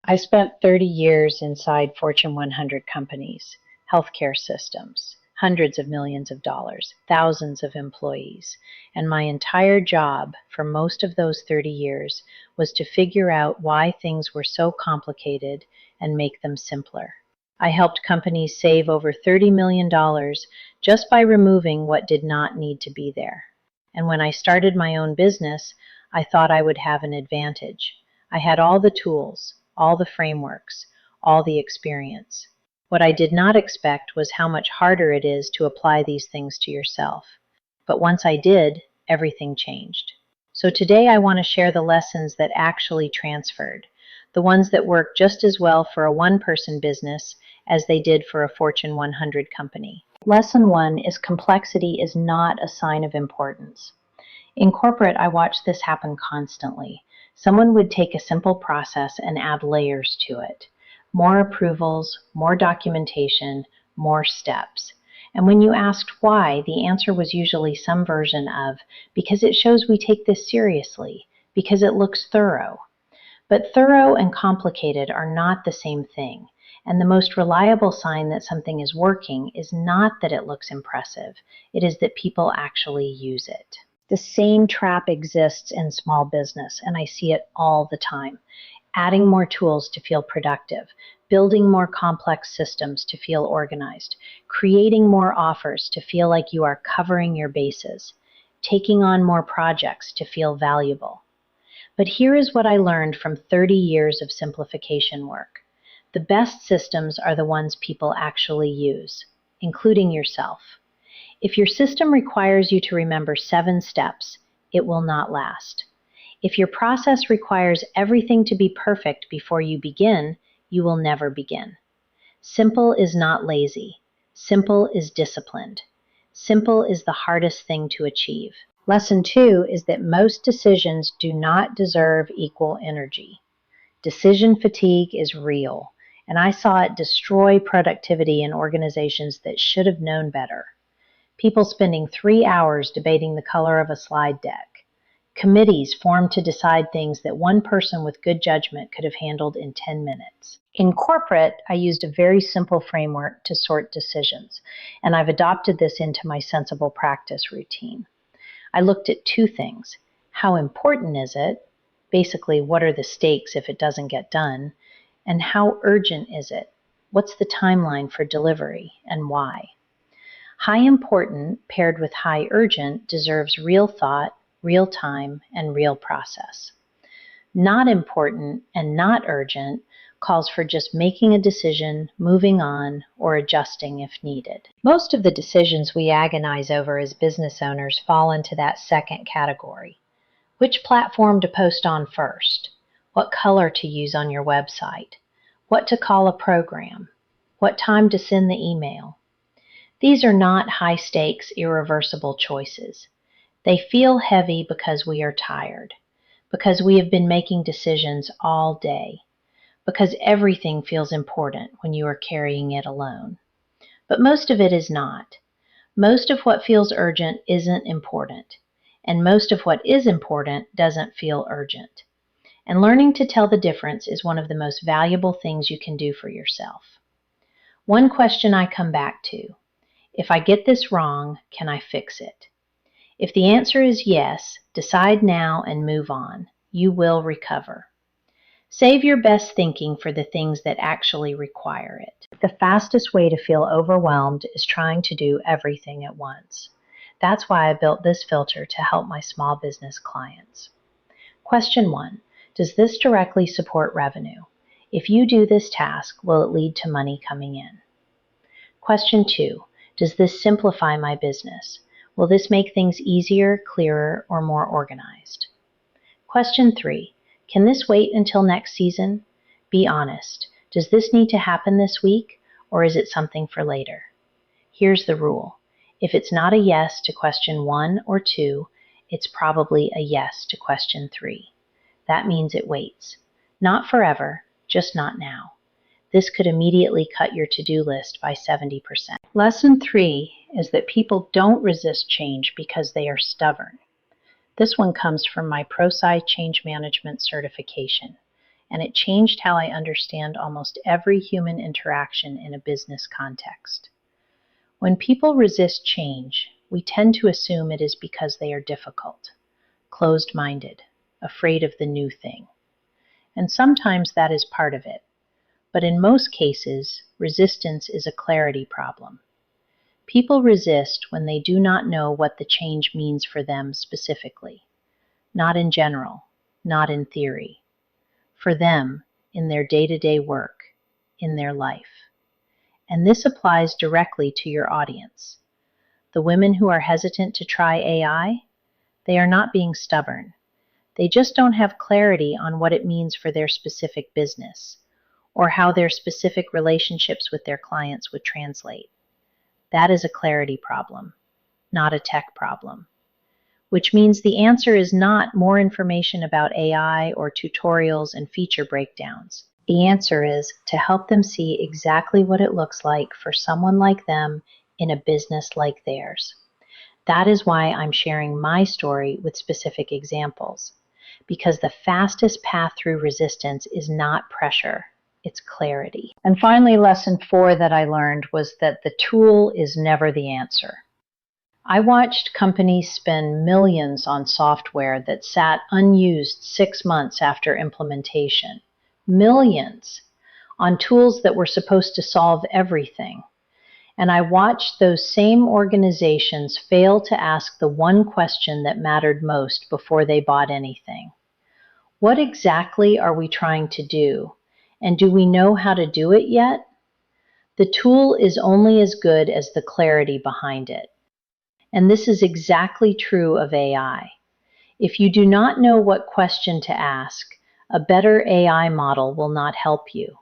I spent 30 years inside Fortune 100 companies, healthcare systems, hundreds of millions of dollars, thousands of employees, and my entire job for most of those 30 years was to figure out why things were so complicated and make them simpler. I helped companies save over $30 million just by removing what did not need to be there. And when I started my own business, I thought I would have an advantage. I had all the tools, all the frameworks, all the experience. What I did not expect was how much harder it is to apply these things to yourself. But once I did, everything changed. So today I want to share the lessons that actually transferred, the ones that work just as well for a one-person business as they did for a Fortune 100 company. Lesson 1 is complexity is not a sign of importance. In corporate, I watched this happen constantly. Someone would take a simple process and add layers to it. More approvals, more documentation, more steps. And when you asked why, the answer was usually some version of, because it shows we take this seriously, because it looks thorough. But thorough and complicated are not the same thing. And the most reliable sign that something is working is not that it looks impressive. It is that people actually use it. The same trap exists in small business, and I see it all the time. Adding more tools to feel productive, building more complex systems to feel organized, creating more offers to feel like you are covering your bases, taking on more projects to feel valuable. But here is what I learned from 30 years of simplification work. The best systems are the ones people actually use, including yourself. If your system requires you to remember 7 steps, it will not last. If your process requires everything to be perfect before you begin, you will never begin. Simple is not lazy. Simple is disciplined. Simple is the hardest thing to achieve. Lesson 2 is that most decisions do not deserve equal energy. Decision fatigue is real, and I saw it destroy productivity in organizations that should have known better. People spending 3 hours debating the color of a slide deck. Committees formed to decide things that one person with good judgment could have handled in 10 minutes. In corporate, I used a very simple framework to sort decisions, and I've adopted this into my sensible practice routine. I looked at 2 things. How important is it? Basically, what are the stakes if it doesn't get done? And how urgent is it? What's the timeline for delivery, and why? High important paired with high urgent deserves real thought, real time, and real process. Not important and not urgent calls for just making a decision, moving on, or adjusting if needed. Most of the decisions we agonize over as business owners fall into that second category. Which platform to post on first? What color to use on your website? What to call a program? What time to send the email? These are not high-stakes, irreversible choices. They feel heavy because we are tired, because we have been making decisions all day, because everything feels important when you are carrying it alone. But most of it is not. Most of what feels urgent isn't important, and most of what is important doesn't feel urgent. And learning to tell the difference is one of the most valuable things you can do for yourself. One question I come back to: if I get this wrong, can I fix it? If the answer is yes, decide now and move on. You will recover. Save your best thinking for the things that actually require it. The fastest way to feel overwhelmed is trying to do everything at once. That's why I built this filter to help my small business clients. Question 1. Does this directly support revenue? If you do this task, will it lead to money coming in? Question 2. Does this simplify my business? Will this make things easier, clearer, or more organized? Question 3. Can this wait until next season? Be honest. Does this need to happen this week, or is it something for later? Here's the rule. If it's not a yes to question 1 or 2, it's probably a yes to question 3. That means it waits. Not forever, just not now. This could immediately cut your to-do list by 70%. Lesson 3 is that people don't resist change because they are stubborn. This one comes from my ProSci Change Management certification. and it changed how I understand almost every human interaction in a business context. When people resist change, we tend to assume it is because they are difficult, closed-minded, afraid of the new thing. And sometimes that is part of it. But in most cases, resistance is a clarity problem. People resist when they do not know what the change means for them specifically. Not in general, not in theory. For them, in their day-to-day work, in their life. And this applies directly to your audience. The women who are hesitant to try AI, they are not being stubborn. They just don't have clarity on what it means for their specific business, or how their specific relationships with their clients would translate. That is a clarity problem, not a tech problem. Which means the answer is not more information about AI or tutorials and feature breakdowns. The answer is to help them see exactly what it looks like for someone like them in a business like theirs. That is why I'm sharing my story with specific examples, because the fastest path through resistance is not pressure, it's clarity. And finally, lesson 4 that I learned was that the tool is never the answer. I watched companies spend millions on software that sat unused 6 months after implementation. Millions on tools that were supposed to solve everything. And I watched those same organizations fail to ask the one question that mattered most before they bought anything. What exactly are we trying to do? And do we know how to do it yet? The tool is only as good as the clarity behind it. And this is exactly true of AI. If you do not know what question to ask, a better AI model will not help you.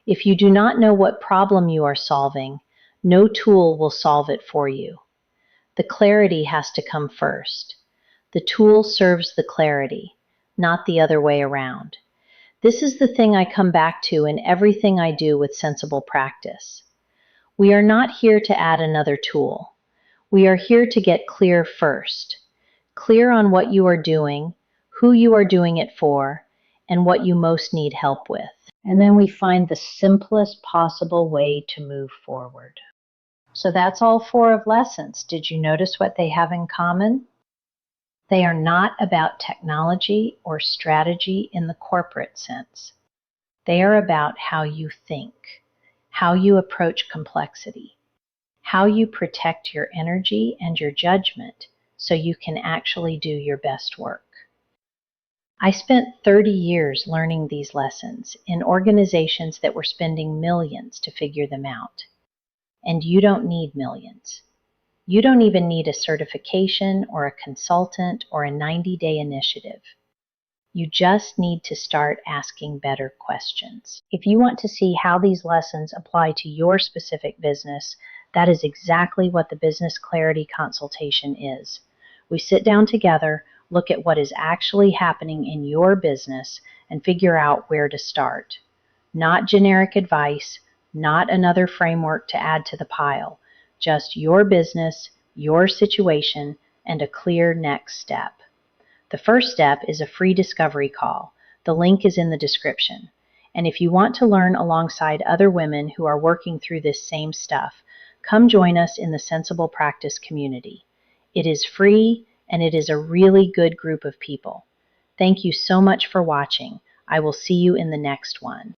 If you do not know what problem you are solving, no tool will solve it for you. The clarity has to come first. The tool serves the clarity, not the other way around. This is the thing I come back to in everything I do with sensible practice. We are not here to add another tool. We are here to get clear first. Clear on what you are doing, who you are doing it for, and what you most need help with. And then we find the simplest possible way to move forward. So that's all 4 of lessons. Did you notice what they have in common? They are not about technology or strategy in the corporate sense. They are about how you think, how you approach complexity, how you protect your energy and your judgment so you can actually do your best work. I spent 30 years learning these lessons in organizations that were spending millions to figure them out. And you don't need millions. You don't even need a certification or a consultant or a 90-day initiative. You just need to start asking better questions. If you want to see how these lessons apply to your specific business, that is exactly what the Business Clarity Consultation is. We sit down together, look at what is actually happening in your business, and figure out where to start. Not generic advice, not another framework to add to the pile, just your business, your situation, and a clear next step. The first step is a free discovery call. The link is in the description. And if you want to learn alongside other women who are working through this same stuff, come join us in the Sensible Practice community. It is free, and it is a really good group of people. Thank you so much for watching. I will see you in the next one.